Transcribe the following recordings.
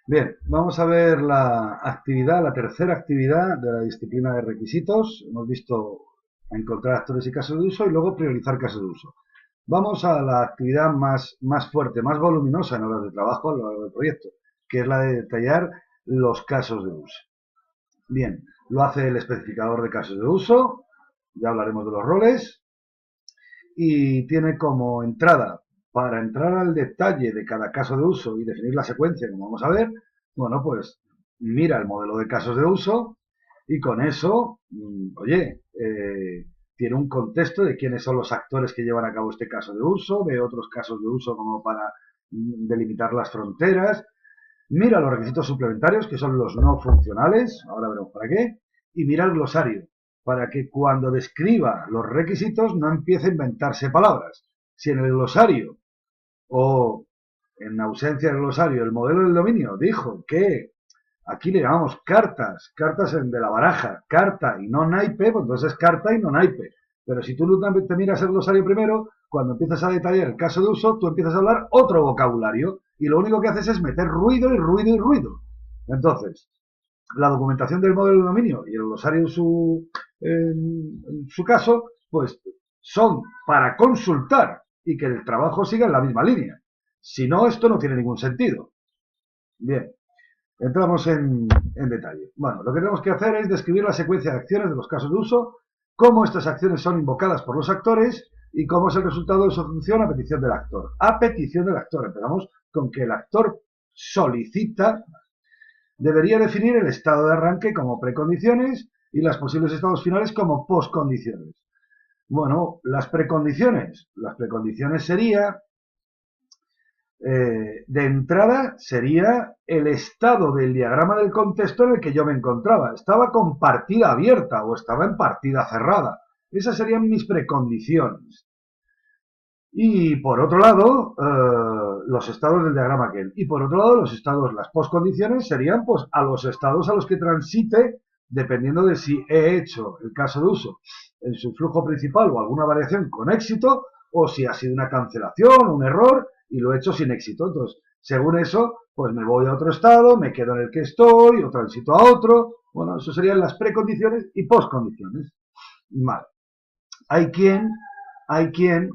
Bien, vamos a ver la actividad, la tercera actividad de la disciplina de requisitos. Hemos visto encontrar actores y casos de uso y luego priorizar casos de uso. Vamos a la actividad más fuerte, más voluminosa en horas de trabajo a lo largo del proyecto, que es la de detallar los casos de uso. Bien, lo hace el especificador de casos de uso, ya hablaremos de los roles, y tiene como entrada, para entrar al detalle de cada caso de uso y definir la secuencia, como vamos a ver, bueno, pues mira el modelo de casos de uso y con eso, oye, tiene un contexto de quiénes son los actores que llevan a cabo este caso de uso, ve otros casos de uso como para delimitar las fronteras, mira los requisitos suplementarios, que son los no funcionales, ahora veremos para qué, y mira el glosario, para que cuando describa los requisitos no empiece a inventarse palabras. Si en el glosario o en ausencia del glosario el modelo del dominio dijo que aquí le llamamos cartas, cartas de la baraja, carta y no naipe, pues entonces es carta y no naipe. Pero si tú te miras el glosario primero, cuando empiezas a detallar el caso de uso, tú empiezas a hablar otro vocabulario y lo único que haces es meter ruido y ruido y ruido. Entonces, la documentación del modelo de dominio y el glosario en su caso, pues son para consultar y que el trabajo siga en la misma línea. Si no, esto no tiene ningún sentido. Bien, entramos en detalle. Bueno, lo que tenemos que hacer es describir la secuencia de acciones de los casos de uso, cómo estas acciones son invocadas por los actores y cómo es el resultado de su función a petición del actor. A petición del actor. Empezamos con que el actor solicita, debería definir el estado de arranque como precondiciones y los posibles estados finales como postcondiciones. Bueno, las precondiciones sería de entrada sería el estado del diagrama del contexto en el que yo me encontraba. ¿Estaba con partida abierta o estaba en partida cerrada? Esas serían mis precondiciones. Y por otro lado, los estados del diagrama aquel. Y por otro lado, los estados, las postcondiciones serían pues a los estados a los que transite, dependiendo de si he hecho el caso de uso en su flujo principal o alguna variación con éxito, o si ha sido una cancelación, un error, y lo he hecho sin éxito. Entonces, según eso, pues me voy a otro estado, me quedo en el que estoy, o transito a otro. Bueno, eso serían las precondiciones y postcondiciones. Vale. Hay quien, hay quien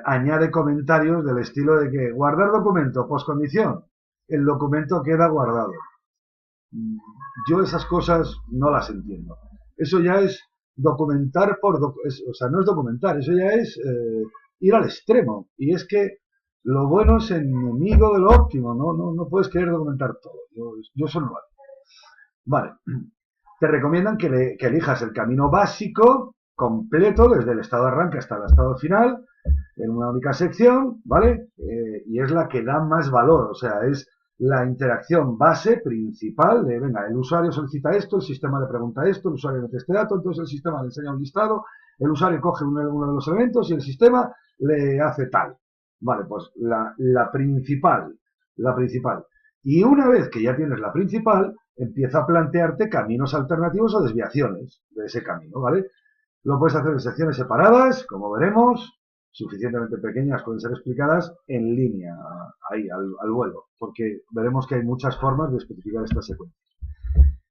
añade comentarios del estilo de que guardar documento, postcondición, el documento queda guardado. Yo esas cosas no las entiendo. Eso ya es documentar o sea, no es documentar, eso ya es ir al extremo. Y es que lo bueno es enemigo de lo óptimo, no puedes querer documentar todo. Yo eso no lo hago. Vale, te recomiendan que elijas el camino básico, completo, desde el estado de arranque hasta el estado final, en una única sección, ¿vale? Y es la que da más valor, o sea, es la interacción base principal de, venga, el usuario solicita esto, el sistema le pregunta esto, el usuario mete este dato, entonces el sistema le enseña un listado, el usuario coge uno de los elementos y el sistema le hace tal. Vale, pues la principal. Y una vez que ya tienes la principal, empieza a plantearte caminos alternativos o desviaciones de ese camino, ¿vale? Lo puedes hacer en secciones separadas, como veremos, suficientemente pequeñas, pueden ser explicadas en línea, ahí, al vuelo, porque veremos que hay muchas formas de especificar esta secuencia.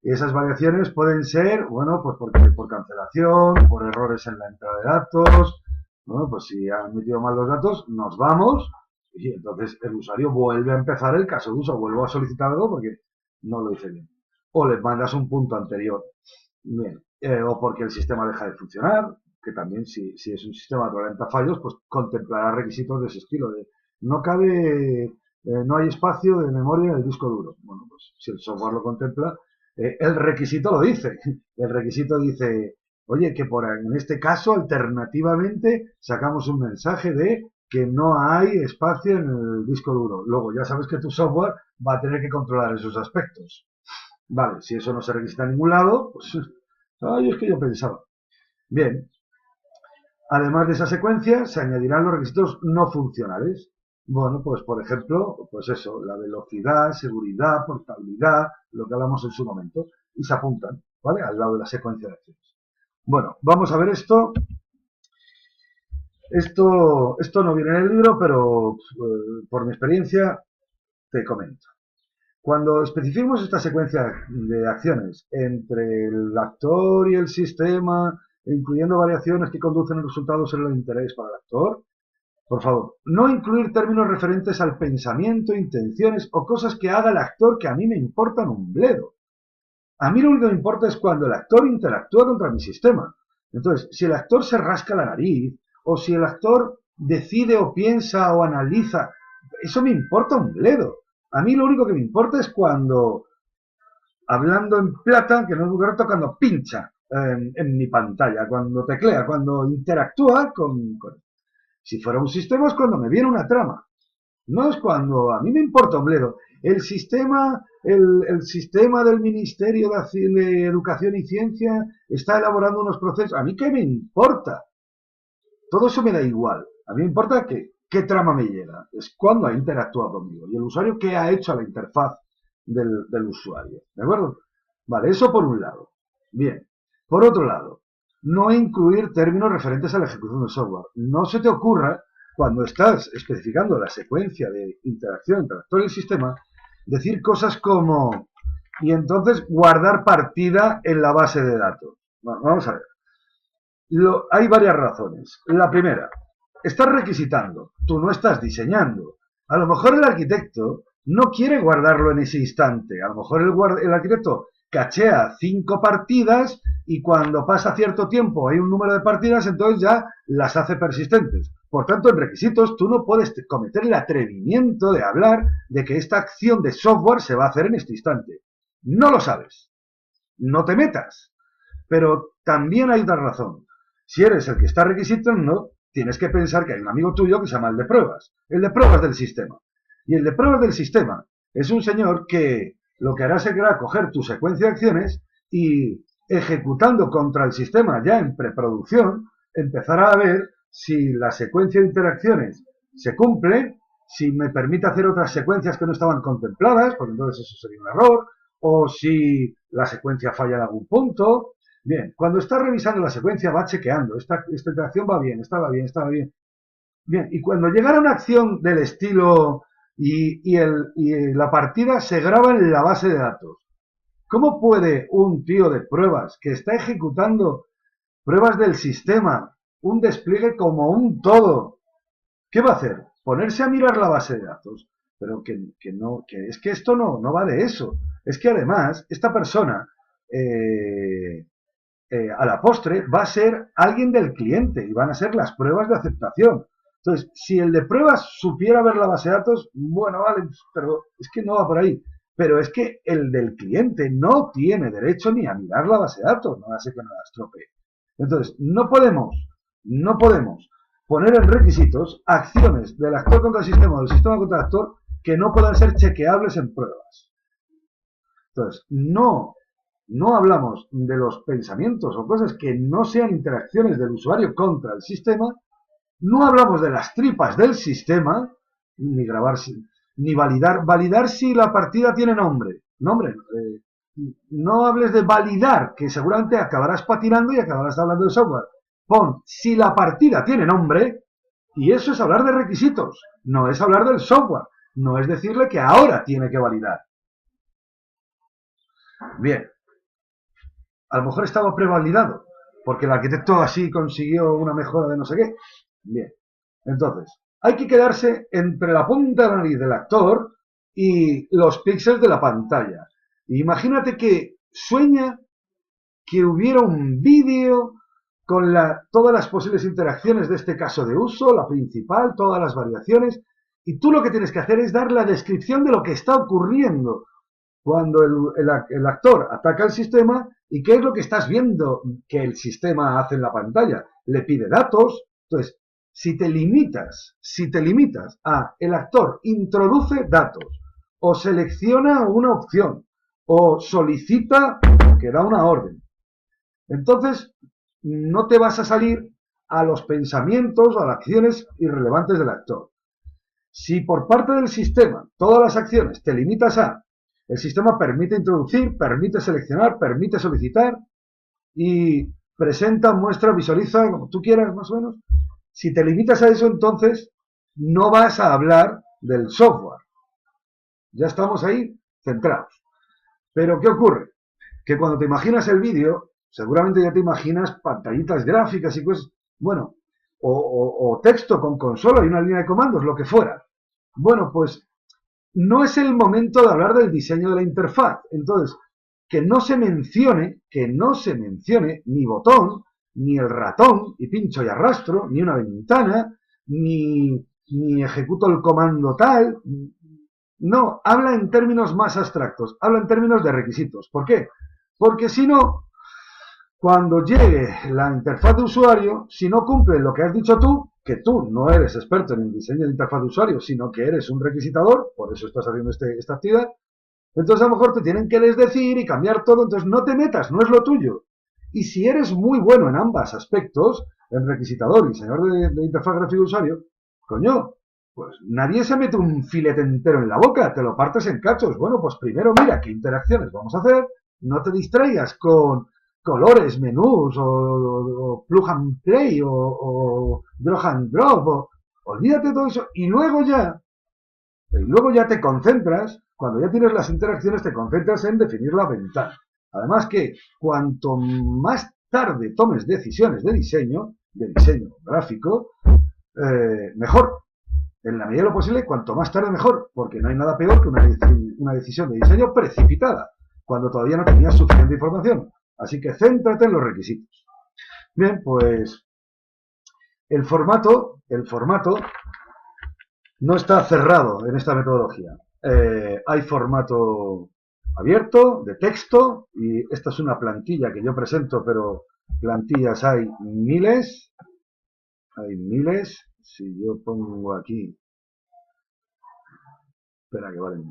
Y esas variaciones pueden ser, bueno, pues por cancelación, por errores en la entrada de datos, bueno, pues si han metido mal los datos, nos vamos y entonces el usuario vuelve a empezar el caso de uso, vuelvo a solicitar algo porque no lo hice bien. O le mandas un punto anterior. Bien. O porque el sistema deja de funcionar, que también si es un sistema que presenta fallos, pues contemplará requisitos de ese estilo, de no cabe, no hay espacio de memoria en el disco duro. Bueno, pues si el software lo contempla, el requisito lo dice. El requisito dice, oye, que en este caso, alternativamente, sacamos un mensaje de que no hay espacio en el disco duro. Luego, ya sabes que tu software va a tener que controlar esos aspectos. Vale, si eso no se requisita en ningún lado, pues ay, es que yo pensaba. Bien, además de esa secuencia, se añadirán los requisitos no funcionales. Bueno, pues por ejemplo, pues eso, la velocidad, seguridad, portabilidad, lo que hablamos en su momento, y se apuntan, ¿vale? Al lado de la secuencia de acciones. Bueno, vamos a ver esto. Esto no viene en el libro, pero por mi experiencia te comento. Cuando especificamos esta secuencia de acciones entre el actor y el sistema, incluyendo variaciones que conducen a resultados en el interés para el actor, por favor, no incluir términos referentes al pensamiento, intenciones o cosas que haga el actor que a mí me importan un bledo. A mí lo único que me importa es cuando el actor interactúa contra mi sistema. Entonces, si el actor se rasca la nariz, o si el actor decide o piensa o analiza, eso me importa un bledo. A mí lo único que me importa es cuando, hablando en plata, que no es muy correcto, cuando pincha en mi pantalla, cuando teclea, cuando interactúa con... Si fuera un sistema es cuando me viene una trama. No es cuando a mí me importa un bledo. El sistema del Ministerio de Educación y Ciencia está elaborando unos procesos. ¿A mí qué me importa? Todo eso me da igual. A mí me importa qué trama me llega. Es cuando ha interactuado conmigo. Y el usuario qué ha hecho a la interfaz del usuario. ¿De acuerdo? Vale, eso por un lado. Bien. Por otro lado, no incluir términos referentes a la ejecución del software. No se te ocurra, cuando estás especificando la secuencia de interacción entre el actor y el sistema, decir cosas como, y entonces guardar partida en la base de datos. Bueno, vamos a ver. Hay varias razones. La primera, estás requisitando, tú no estás diseñando. A lo mejor el arquitecto no quiere guardarlo en ese instante. A lo mejor el arquitecto cachea 5 partidas y cuando pasa cierto tiempo hay un número de partidas, entonces ya las hace persistentes. Por tanto, en requisitos tú no puedes cometer el atrevimiento de hablar de que esta acción de software se va a hacer en este instante. No lo sabes. No te metas. Pero también hay otra razón. Si eres el que está requisitando, tienes que pensar que hay un amigo tuyo que se llama el de pruebas del sistema. Y el de pruebas del sistema es un señor que lo que hará será coger tu secuencia de acciones y ejecutando contra el sistema ya en preproducción, empezará a ver si la secuencia de interacciones se cumple, si me permite hacer otras secuencias que no estaban contempladas, porque entonces eso sería un error, o si la secuencia falla en algún punto. Bien, cuando está revisando la secuencia va chequeando, esta interacción va bien, esta va bien, esta va bien. Bien, y cuando llegara una acción del estilo y la partida se graba en la base de datos, ¿cómo puede un tío de pruebas que está ejecutando pruebas del sistema, un despliegue como un todo, qué va a hacer? Ponerse a mirar la base de datos. Pero es que esto no va de eso. Es que además, esta persona a la postre va a ser alguien del cliente y van a ser las pruebas de aceptación. Entonces, si el de pruebas supiera ver la base de datos, bueno, vale, pero es que no va por ahí. Pero es que el del cliente no tiene derecho ni a mirar la base de datos, no va a ser que no la estropee. Entonces, no podemos poner en requisitos acciones del actor contra el sistema o del sistema contra el actor que no puedan ser chequeables en pruebas. Entonces, no hablamos de los pensamientos o cosas que no sean interacciones del usuario contra el sistema, no hablamos de las tripas del sistema, ni grabar, ni validar si la partida tiene nombre. No hables de validar, que seguramente acabarás patinando y acabarás hablando de software. Pon si la partida tiene nombre, y eso es hablar de requisitos, no es hablar del software, no es decirle que ahora tiene que validar. Bien, a lo mejor estaba prevalidado, porque el arquitecto así consiguió una mejora de no sé qué. Bien, entonces, hay que quedarse entre la punta de la nariz del actor y los píxeles de la pantalla. Imagínate que sueña que hubiera un vídeo con todas las posibles interacciones de este caso de uso, la principal, todas las variaciones, y tú lo que tienes que hacer es dar la descripción de lo que está ocurriendo cuando el actor ataca el sistema y qué es lo que estás viendo que el sistema hace en la pantalla. Le pide datos. Entonces, si te limitas a el actor introduce datos o selecciona una opción o solicita que da una orden, entonces no te vas a salir a los pensamientos o a las acciones irrelevantes del actor. Si por parte del sistema todas las acciones te limitas a el sistema permite introducir, permite seleccionar, permite solicitar y presenta, muestra, visualiza, como tú quieras más o menos. Si te limitas a eso, entonces no vas a hablar del software. ¿Ya estamos ahí? centraos. Pero ¿qué ocurre? Que cuando te imaginas el vídeo, seguramente ya te imaginas pantallitas gráficas y cosas, bueno, o texto con consola y una línea de comandos, lo que fuera. Bueno, pues no es el momento de hablar del diseño de la interfaz. Entonces, que no se mencione ni botón, ni el ratón, y pincho y arrastro, ni una ventana, ni ejecuto el comando tal. No, habla en términos más abstractos, habla en términos de requisitos. ¿Por qué? Porque si no, cuando llegue la interfaz de usuario, si no cumple lo que has dicho tú, que tú no eres experto en el diseño de interfaz de usuario, sino que eres un requisitador, por eso estás haciendo esta actividad, entonces a lo mejor te tienen que desdecir y cambiar todo, entonces no te metas, no es lo tuyo. Y si eres muy bueno en ambos aspectos, en requisitador y diseñador de interfaz gráfica de usuario, coño, pues nadie se mete un filete entero en la boca, te lo partes en cachos. Bueno, pues primero mira qué interacciones vamos a hacer, no te distraigas con colores, menús, o plug and play, o drag and drop, olvídate de todo eso, y luego ya te concentras, cuando ya tienes las interacciones, te concentras en definir la ventana. Además que cuanto más tarde tomes decisiones de diseño gráfico, mejor. En la medida de lo posible, cuanto más tarde mejor, porque no hay nada peor que una decisión de diseño precipitada, cuando todavía no tenías suficiente información. Así que céntrate en los requisitos. Bien, pues el formato no está cerrado en esta metodología. Hay formato abierto, de texto, y esta es una plantilla que yo presento, pero plantillas hay miles. Si yo pongo aquí, espera que vale.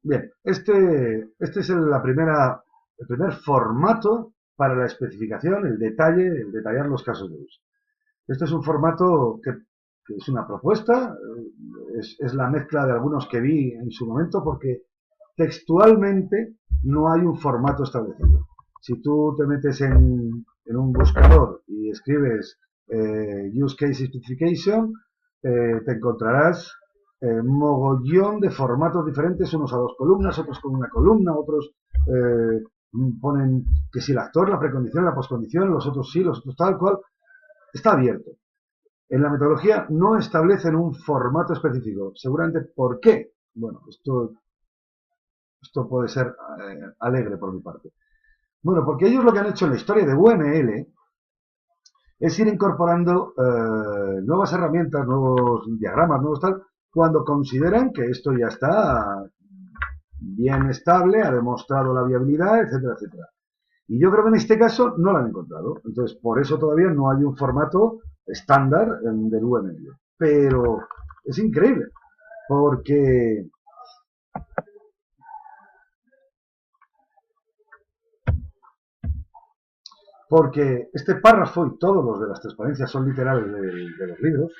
Bien, este es el primer formato para la especificación, el detallar los casos de uso. Este es un formato que es una propuesta, es la mezcla de algunos que vi en su momento, porque textualmente no hay un formato establecido. Si tú te metes en un buscador y escribes Use Case Specification, te encontrarás mogollón de formatos diferentes, unos a dos columnas, otros con una columna, otros ponen que si el actor, la precondición, la poscondición, los otros sí, los otros tal cual. Está abierto. En la metodología no establecen un formato específico. Seguramente, ¿por qué? Bueno, esto puede ser alegre por mi parte. Bueno, porque ellos lo que han hecho en la historia de UML es ir incorporando nuevas herramientas, nuevos diagramas, nuevos tal, cuando consideran que esto ya está bien estable, ha demostrado la viabilidad, etcétera, etcétera. Y yo creo que en este caso no lo han encontrado. Entonces, por eso todavía no hay un formato estándar del UML. Pero es increíble, porque este párrafo, y todos los de las transparencias son literales de los libros,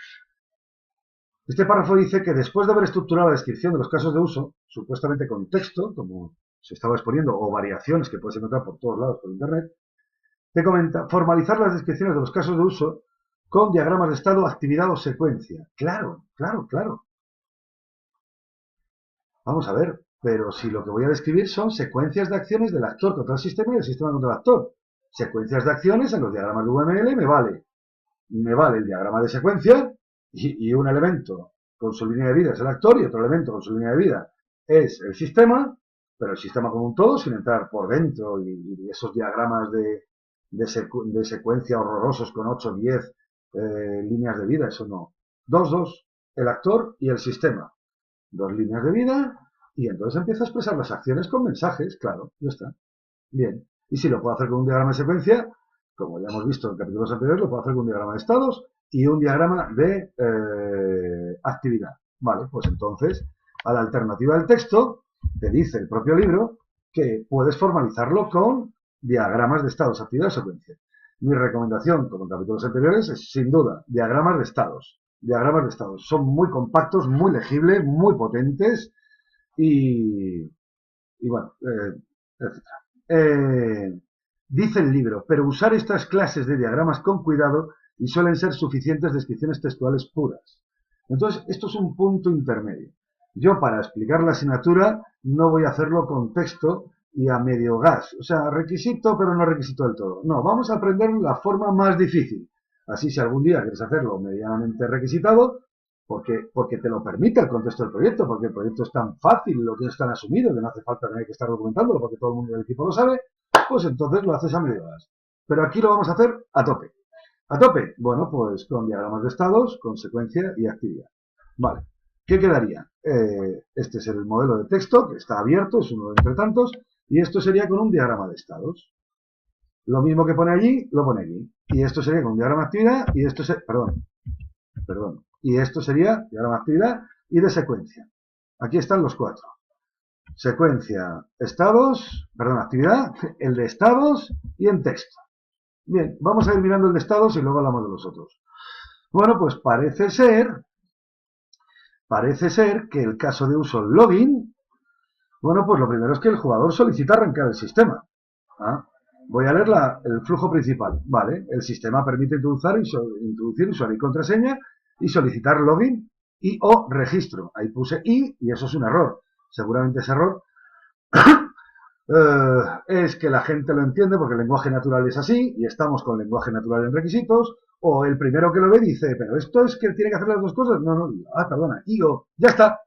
este párrafo dice que después de haber estructurado la descripción de los casos de uso, supuestamente con texto, como se estaba exponiendo, o variaciones que puedes encontrar por todos lados por internet, te comenta formalizar las descripciones de los casos de uso con diagramas de estado, actividad o secuencia. Claro, claro, claro. Vamos a ver, pero si lo que voy a describir son secuencias de acciones del actor contra el sistema y del sistema contra el actor. Secuencias de acciones en los diagramas de UML me vale el diagrama de secuencia y un elemento con su línea de vida es el actor y otro elemento con su línea de vida es el sistema, pero el sistema como un todo, sin entrar por dentro y esos diagramas de secuencia horrorosos con 8 o 10 líneas de vida, eso no. Dos, el actor y el sistema. Dos líneas de vida y entonces empieza a expresar las acciones con mensajes, claro, ya está. Bien. Y si lo puedo hacer con un diagrama de secuencia, como ya hemos visto en capítulos anteriores, lo puedo hacer con un diagrama de estados y un diagrama de actividad. Vale, pues entonces, a la alternativa del texto, te dice el propio libro que puedes formalizarlo con diagramas de estados, actividad o secuencia. Mi recomendación, como en capítulos anteriores, es sin duda diagramas de estados. Diagramas de estados. Son muy compactos, muy legibles, muy potentes y bueno, etc. Dice el libro, pero usar estas clases de diagramas con cuidado y suelen ser suficientes descripciones textuales puras. Entonces, esto es un punto intermedio. Yo, para explicar la asignatura, no voy a hacerlo con texto y a medio gas. O sea, requisito, pero no requisito del todo. No, vamos a aprender la forma más difícil. Así, si algún día quieres hacerlo medianamente requisitado, porque te lo permite el contexto del proyecto, porque el proyecto es tan fácil, lo que es tan asumido, que no hace falta tener que estar documentándolo, porque todo el mundo del equipo lo sabe, pues entonces lo haces a medio gas. Pero aquí lo vamos a hacer a tope. ¿A tope? Bueno, pues con diagramas de estados, consecuencia y actividad. Vale. ¿Qué quedaría? Este es el modelo de texto, que está abierto, es uno de entre tantos, y esto sería con un diagrama de estados. Lo mismo que pone allí, lo pone aquí. Y esto sería con un diagrama de actividad, y esto sería, perdón, y esto sería diagrama de actividad y de secuencia. Aquí están los cuatro. Secuencia, estados, perdón, actividad, el de estados y en texto. Bien, vamos a ir mirando el de estados y luego hablamos de los otros. Bueno, pues parece ser que el caso de uso login, bueno, pues lo primero es que el jugador solicita arrancar el sistema. Voy a leer el flujo principal. Vale, el sistema permite introducir usuario y contraseña y solicitar login y o registro. Ahí puse y eso es un error. Seguramente ese error es que la gente lo entiende porque el lenguaje natural es así y estamos con lenguaje natural en requisitos, o el primero que lo ve dice, pero esto es que tiene que hacer las dos cosas. No, perdona, ya está.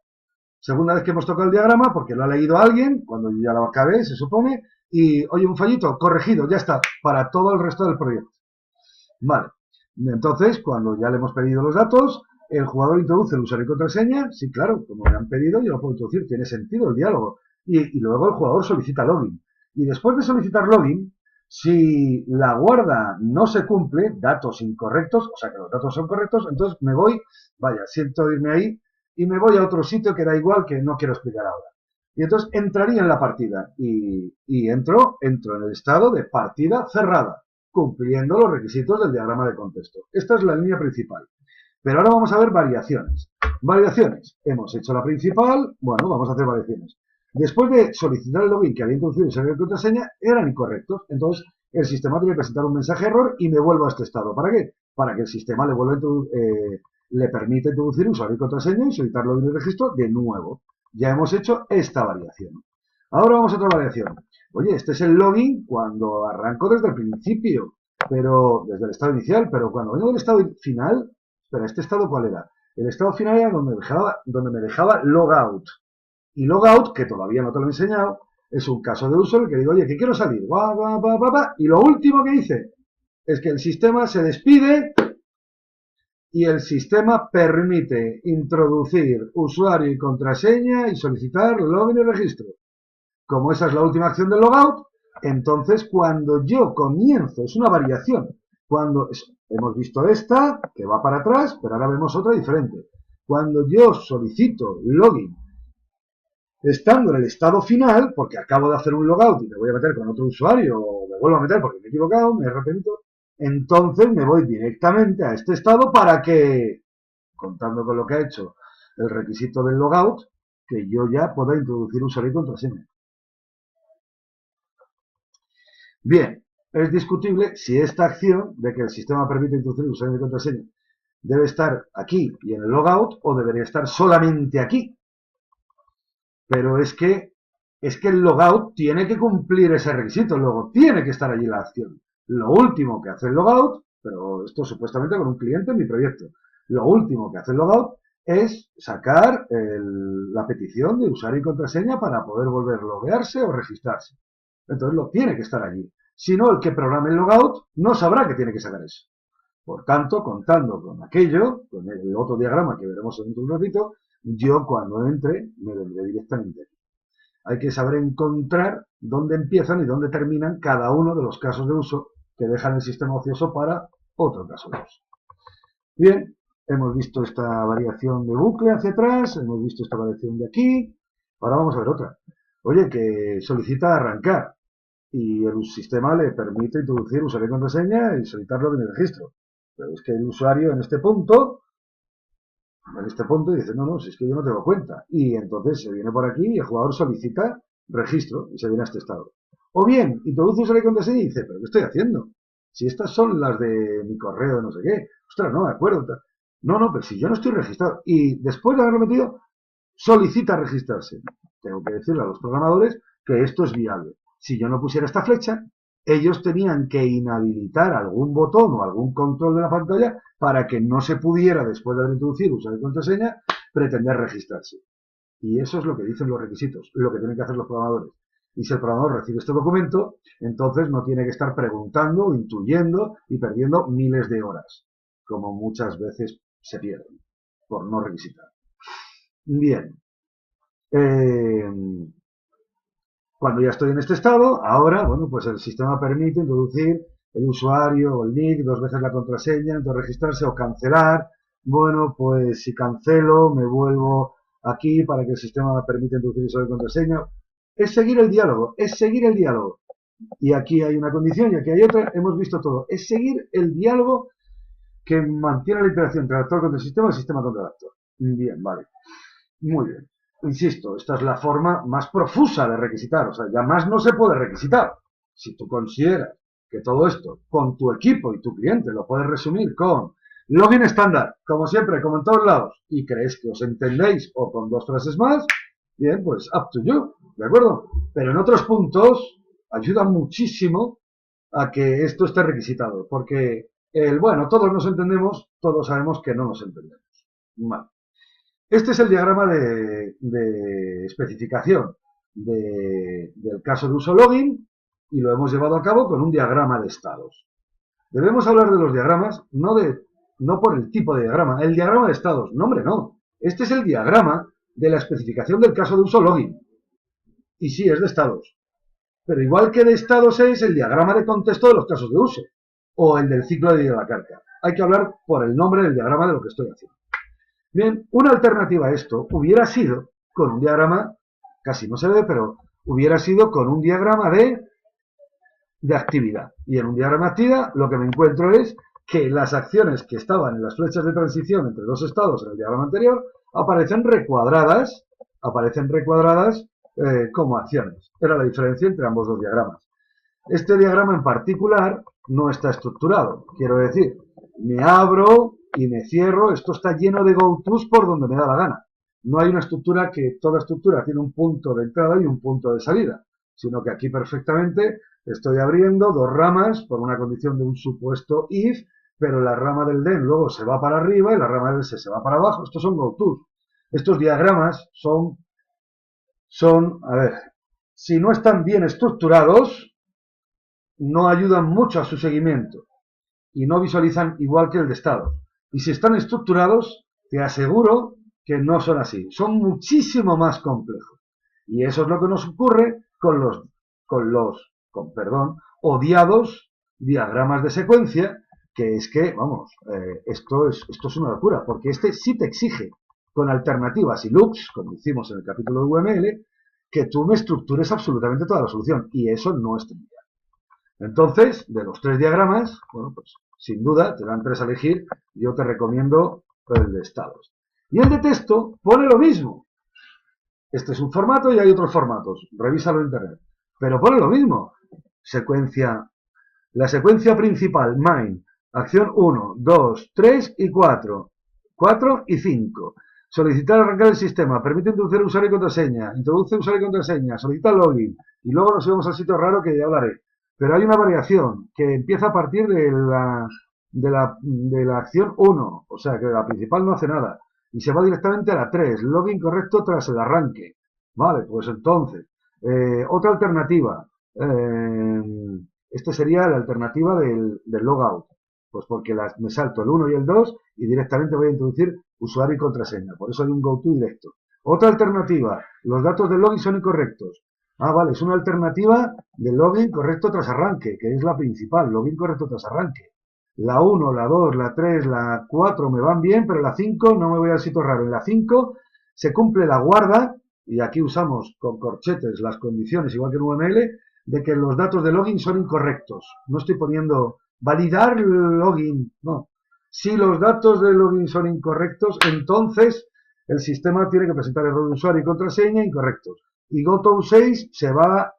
Segunda vez que hemos tocado el diagrama porque lo ha leído alguien, cuando ya lo acabé, se supone, y oye, un fallito, corregido, ya está, para todo el resto del proyecto. Vale, entonces, cuando ya le hemos pedido los datos, el jugador introduce el usuario y contraseña, sí, claro, como me han pedido, yo lo puedo introducir, tiene sentido el diálogo. Y luego el jugador solicita login. Y después de solicitar login, si la guarda no se cumple, datos incorrectos, o sea que los datos son correctos, entonces me voy, vaya, siento irme ahí, y me voy a otro sitio que da igual, que no quiero explicar ahora. Y entonces entraría en la partida y entro en el estado de partida cerrada, cumpliendo los requisitos del diagrama de contexto. Esta es la línea principal. Pero ahora vamos a ver variaciones. Variaciones. Hemos hecho la principal, bueno, vamos a hacer variaciones. Después de solicitar el login que había introducido el servidor de contraseña, eran incorrectos. Entonces, el sistema tiene que presentar un mensaje error y me vuelvo a este estado. ¿Para qué? Para que el sistema le permita introducir usuario y contraseña y solicitar login y registro de nuevo. Ya hemos hecho esta variación. Ahora vamos a otra variación. Oye, este es el login cuando arranco desde el principio, pero desde el estado inicial, pero cuando vengo del estado final, espera, ¿este estado cuál era? El estado final era donde me dejaba logout. Y logout, que todavía no te lo he enseñado, es un caso de uso en el que digo, oye, que quiero salir, y lo último que hice es que el sistema se despide y el sistema permite introducir usuario y contraseña y solicitar login y registro. Como esa es la última acción del logout, entonces cuando yo comienzo, es una variación, hemos visto esta, que va para atrás, pero ahora vemos otra diferente. Cuando yo solicito login, estando en el estado final, porque acabo de hacer un logout y me voy a meter con otro usuario, o me vuelvo a meter porque me he equivocado, me arrepiento, entonces me voy directamente a este estado para que, contando con lo que ha hecho el requisito del logout, que yo ya pueda introducir usuario y contraseña. Bien, es discutible si esta acción de que el sistema permite introducir usuario y contraseña debe estar aquí y en el logout o debería estar solamente aquí. Pero es que el logout tiene que cumplir ese requisito, luego tiene que estar allí la acción. Lo último que hace el logout, pero esto supuestamente con un cliente en mi proyecto, lo último que hace el logout es sacar la petición de usuario y contraseña para poder volver a loguearse o registrarse. Entonces lo tiene que estar allí. Si no, el que programe el logout no sabrá que tiene que sacar eso. Por tanto, contando con aquello, con el otro diagrama que veremos en un ratito, yo cuando entre me vendré directamente aquí. Hay que saber encontrar dónde empiezan y dónde terminan cada uno de los casos de uso que dejan el sistema ocioso para otro caso de uso. Bien, hemos visto esta variación de bucle hacia atrás, hemos visto esta variación de aquí, ahora vamos a ver otra. oye, que solicita arrancar y el sistema le permite introducir usuario y contraseña y solicitarlo en el registro. Pero es que el usuario en este punto dice, no, no, si es que yo no tengo cuenta. Y entonces se viene por aquí y el jugador solicita registro y se viene a este estado. O bien, introduce usuario y contraseña y dice, pero ¿qué estoy haciendo? Si estas son las de mi correo, no sé qué. Ostras, no me acuerdo. No, no, pero si yo no estoy registrado. Y después de haberlo metido, solicita registrarse. Tengo que decirle a los programadores que esto es viable. Si yo no pusiera esta flecha, ellos tenían que inhabilitar algún botón o algún control de la pantalla para que no se pudiera, después de haber introducido usuario y contraseña, pretender registrarse. Y eso es lo que dicen los requisitos, lo que tienen que hacer los programadores. Y si el programador recibe este documento, entonces no tiene que estar preguntando, intuyendo y perdiendo miles de horas, como muchas veces se pierden por no requisitar. Bien, eh, cuando ya estoy en este estado, ahora, bueno, pues el sistema permite introducir el usuario o el nick, 2 veces la contraseña, entonces registrarse o cancelar. Bueno, pues si cancelo, me vuelvo aquí para que el sistema me permita introducir usuario y contraseña. Es seguir el diálogo, es seguir el diálogo. Y aquí hay una condición y aquí hay otra, hemos visto todo. Es seguir el diálogo que mantiene la interacción entre el actor contra el sistema contra el actor. Bien, vale. Muy bien. Insisto, esta es la forma más profusa de requisitar, o sea, ya más no se puede requisitar. Si tú consideras que todo esto con tu equipo y tu cliente lo puedes resumir con login estándar, como siempre, como en todos lados, y crees que os entendéis o con 2 frases más, bien, pues up to you, ¿de acuerdo? Pero en otros puntos ayuda muchísimo a que esto esté requisitado, porque bueno, todos nos entendemos, todos sabemos que no nos entendemos. Vale. Este es el diagrama de especificación del caso de uso login y lo hemos llevado a cabo con un diagrama de estados. Debemos hablar de los diagramas no por el tipo de diagrama, el diagrama de estados. No, hombre, no. Este es el diagrama de la especificación del caso de uso login. Y sí, es de estados. Pero igual que de estados es el diagrama de contexto de los casos de uso o el del ciclo de la carga. Hay que hablar por el nombre del diagrama de lo que estoy haciendo. Bien, una alternativa a esto hubiera sido con un diagrama, casi no se ve, pero hubiera sido con un diagrama de actividad. Y en un diagrama de actividad lo que me encuentro es que las acciones que estaban en las flechas de transición entre dos estados en el diagrama anterior aparecen recuadradas como acciones. Era la diferencia entre ambos dos diagramas. Este diagrama en particular no está estructurado. Quiero decir, me abro y me cierro. Esto está lleno de gotos por donde me da la gana. No hay una estructura toda estructura tiene un punto de entrada y un punto de salida, sino que aquí perfectamente estoy abriendo 2 ramas por una condición de un supuesto if, pero la rama del den luego se va para arriba y la rama del se va para abajo. Estos son gotos. Estos diagramas a ver, si no están bien estructurados, no ayudan mucho a su seguimiento y no visualizan igual que el de estados. Y si están estructurados, te aseguro que no son así. Son muchísimo más complejos. Y eso es lo que nos ocurre con los odiados diagramas de secuencia, que es que, vamos, esto es una locura, porque este sí te exige, con alternativas y loops, como hicimos en el capítulo de UML, que tú me estructures absolutamente toda la solución, y eso no es trivial. Entonces, de los 3 diagramas, bueno, pues sin duda te dan 3 a elegir. Yo te recomiendo el de estados. Y el de texto pone lo mismo. Este es un formato y hay otros formatos. Revísalo en internet. Pero pone lo mismo. La secuencia principal, main, acción 1, 2, 3 y 4. 4 y 5. Solicitar arrancar el sistema, permite introducir usuario y contraseña, introduce usuario y contraseña, solicita login. Y luego nos vamos al sitio raro que ya hablaré. Pero hay una variación que empieza a partir de la acción 1, o sea que la principal no hace nada, y se va directamente a la 3, login correcto tras el arranque. Vale, pues entonces, otra alternativa, esta sería la alternativa del logout, pues porque me salto el 1 y el 2 y directamente voy a introducir usuario y contraseña, por eso hay un go-to directo. Otra alternativa, los datos del login son incorrectos. Ah, vale, es una alternativa de login correcto tras arranque, que es la principal, login correcto tras arranque. La 1, la 2, la 3, la 4 me van bien, pero la 5 no me voy al sitio raro. En la 5 se cumple la guarda y aquí usamos con corchetes las condiciones, igual que en UML, de que los datos de login son incorrectos. No estoy poniendo validar login, no. Si los datos de login son incorrectos, entonces el sistema tiene que presentar error de usuario y contraseña incorrectos. Y GoTo6 se va,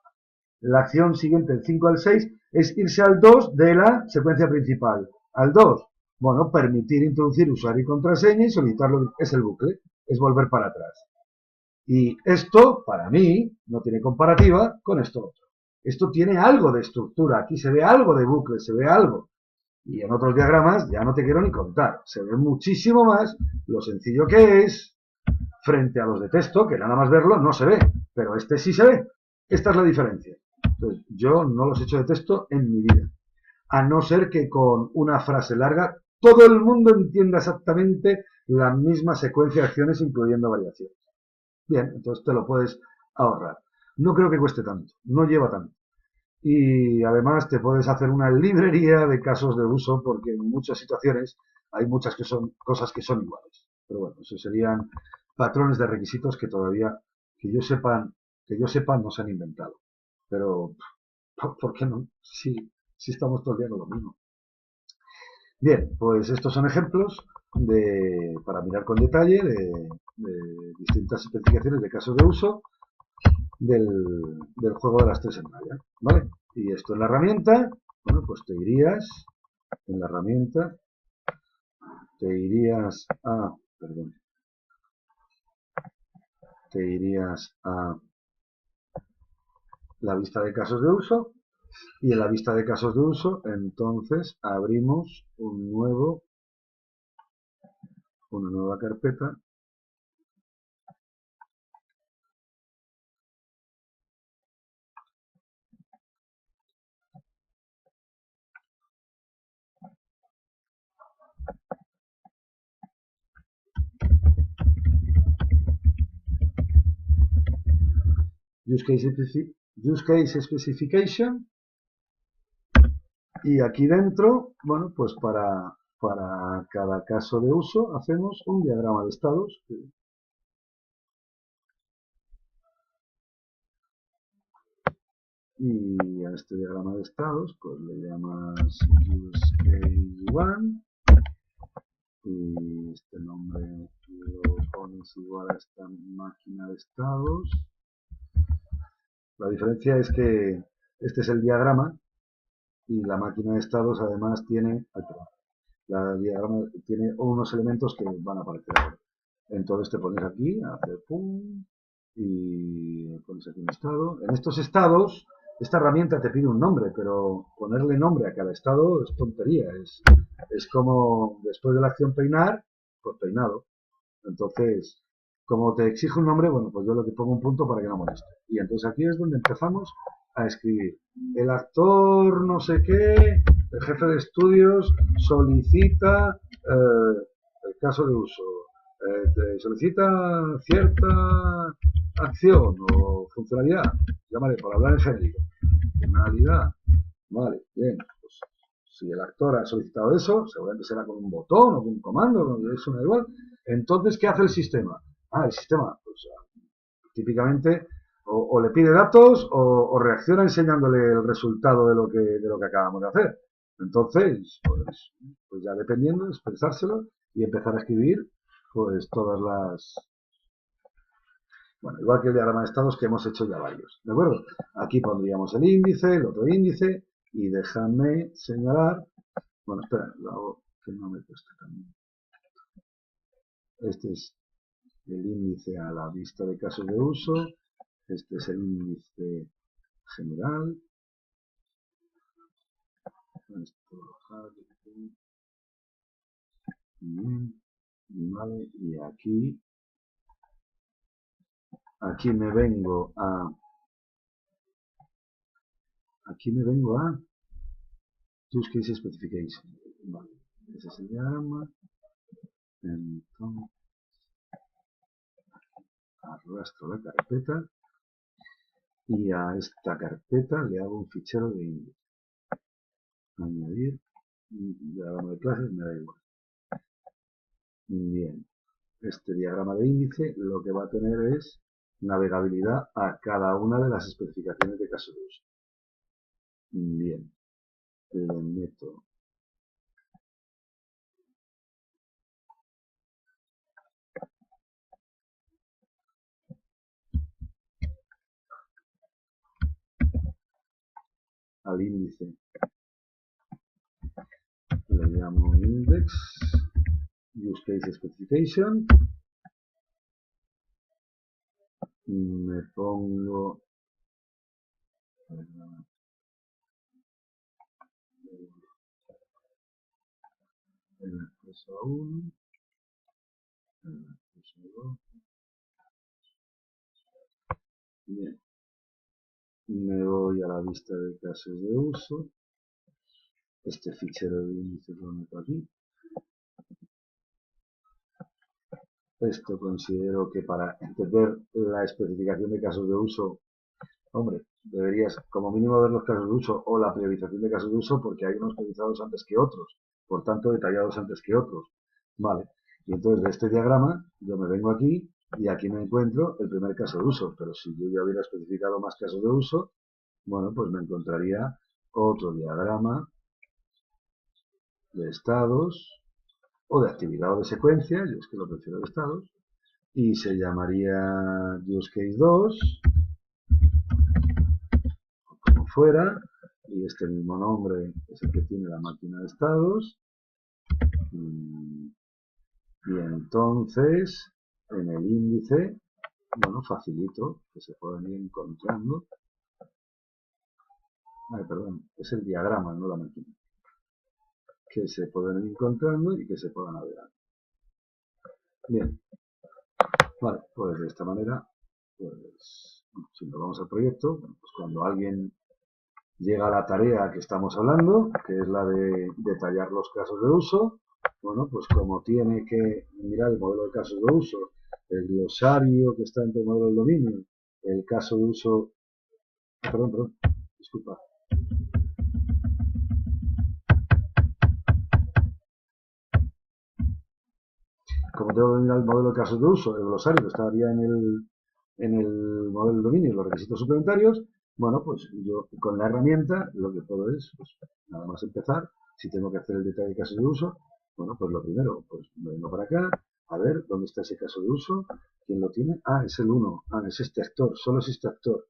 la acción siguiente, del 5 al 6, es irse al 2 de la secuencia principal. Al 2, bueno, permitir introducir usuario y contraseña y solicitarlo, es el bucle, es volver para atrás. Y esto, para mí, no tiene comparativa con esto otro. Esto tiene algo de estructura, aquí se ve algo de bucle, se ve algo. Y en otros diagramas ya no te quiero ni contar. Se ve muchísimo más lo sencillo que es frente a los de texto, que nada más verlo no se ve. Pero este sí se ve. Esta es la diferencia. Entonces, yo no los he hecho de texto en mi vida. A no ser que con una frase larga todo el mundo entienda exactamente la misma secuencia de acciones, incluyendo variaciones. Bien, entonces te lo puedes ahorrar. No creo que cueste tanto, no lleva tanto. Y además te puedes hacer una librería de casos de uso porque en muchas situaciones hay muchas que son cosas que son iguales. Pero bueno, eso serían patrones de requisitos que todavía, que yo sepa, no se han inventado. Pero, ¿por qué no? Si estamos todo el día con lo mismo. Bien, pues estos son ejemplos para mirar con detalle de distintas especificaciones de casos de uso del, del juego de las tres en raya, ¿vale? Y esto en la herramienta, bueno, pues te irías en la herramienta, perdón, te irías a la vista de casos de uso y en la vista de casos de uso, entonces abrimos una nueva carpeta. Use case specification, y aquí dentro, bueno, pues para cada caso de uso hacemos un diagrama de estados. Y a este diagrama de estados, pues le llamas use case 1 y este nombre lo pones igual a esta máquina de estados. La diferencia es que este es el diagrama y la máquina de estados además tiene, la diagrama tiene unos elementos que van a aparecer ahora. Entonces te pones aquí, hacer pum, y pones aquí un estado. En estos estados, esta herramienta te pide un nombre, pero ponerle nombre a cada estado es tontería. Es como después de la acción peinar, pues peinado. Entonces, como te exige un nombre, bueno, pues yo lo que pongo un punto para que no moleste. Y entonces aquí es donde empezamos a escribir. El actor no sé qué, el jefe de estudios solicita el caso de uso. Te solicita cierta acción o funcionalidad. Llámale por hablar en genérico. Funcionalidad. Vale, bien. Pues, si el actor ha solicitado eso, seguramente será con un botón o con un comando, eso me da igual. Entonces, ¿qué hace el sistema? El sistema, pues típicamente, o le pide datos o reacciona enseñándole el resultado de lo que acabamos de hacer. Entonces, pues ya dependiendo, es pensárselo y empezar a escribir pues todas las... Bueno, igual que el diagrama de estados que hemos hecho ya varios, ¿de acuerdo? Aquí pondríamos el índice, el otro índice, y déjame señalar... Bueno, espera, lo hago que no me cueste también. Este es el índice a la vista de casos de uso, este es el índice general, esto, vale, y aquí me vengo a use case specification, vale, ese es el diagrama, entonces arrastro la carpeta y a esta carpeta le hago un fichero de índice, añadir, diagrama de clases, me da igual. Bien, este diagrama de índice lo que va a tener es navegabilidad a cada una de las especificaciones de caso de uso. Bien, le meto al índice, le llamo index, use case specification, me pongo el acceso a 1, el acceso a 2. Bien, me voy a la vista de casos de uso, este fichero de índice lo meto aquí. Esto considero que para entender la especificación de casos de uso, hombre, deberías como mínimo ver los casos de uso o la priorización de casos de uso, porque hay unos priorizados antes que otros, por tanto detallados antes que otros. Vale, y entonces de este diagrama yo me vengo aquí y aquí me encuentro el primer caso de uso, pero si yo ya hubiera especificado más casos de uso, bueno, pues me encontraría otro diagrama de estados o de actividad o de secuencia, yo es que lo prefiero de estados, y se llamaría use case 2, como fuera, y este mismo nombre es el que tiene la máquina de estados. Y entonces, en el índice, bueno, facilito que se puedan ir encontrando. Perdón, es el diagrama, no la máquina. Que se pueden ir encontrando y que se puedan navegar. Bien, vale, pues de esta manera, pues, si nos vamos al proyecto, pues cuando alguien llega a la tarea que estamos hablando, que es la de detallar los casos de uso, bueno, pues como tiene que mirar el modelo de casos de uso, el glosario que está entre el modelo del dominio, el caso de uso, perdón, disculpa. Como tengo que mirar el modelo de casos de uso, el glosario que estaría en el modelo del dominio y los requisitos suplementarios, bueno, pues yo con la herramienta lo que puedo es, pues nada más empezar, si tengo que hacer el detalle de casos de uso, bueno, pues lo primero, pues me vengo para acá, a ver dónde está ese caso de uso, quién lo tiene, es el 1, es este actor, solo es este actor.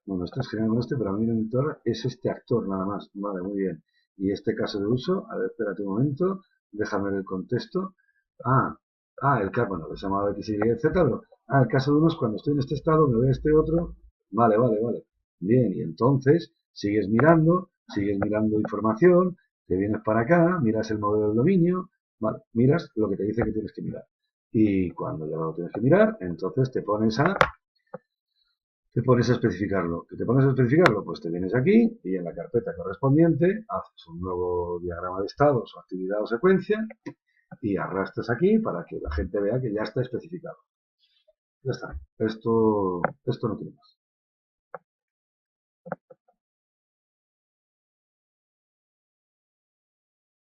Bueno, esto es generado con este, pero a mí en es este actor nada más, vale, muy bien. Y este caso de uso, a ver, espérate un momento, déjame ver el contexto. El caso, bueno, lo he llamado X, Y, Z, pero, el caso de uno es cuando estoy en este estado, me voy a este otro, vale. Bien, y entonces sigues mirando información, te vienes para acá, miras el modelo del dominio, vale, miras lo que te dice que tienes que mirar. Y cuando ya lo tienes que mirar, entonces te pones a especificarlo. ¿Qué te pones a especificarlo? Pues te vienes aquí y en la carpeta correspondiente haces un nuevo diagrama de estados o actividad o secuencia y arrastras aquí para que la gente vea que ya está especificado. Ya está. Esto no tiene más.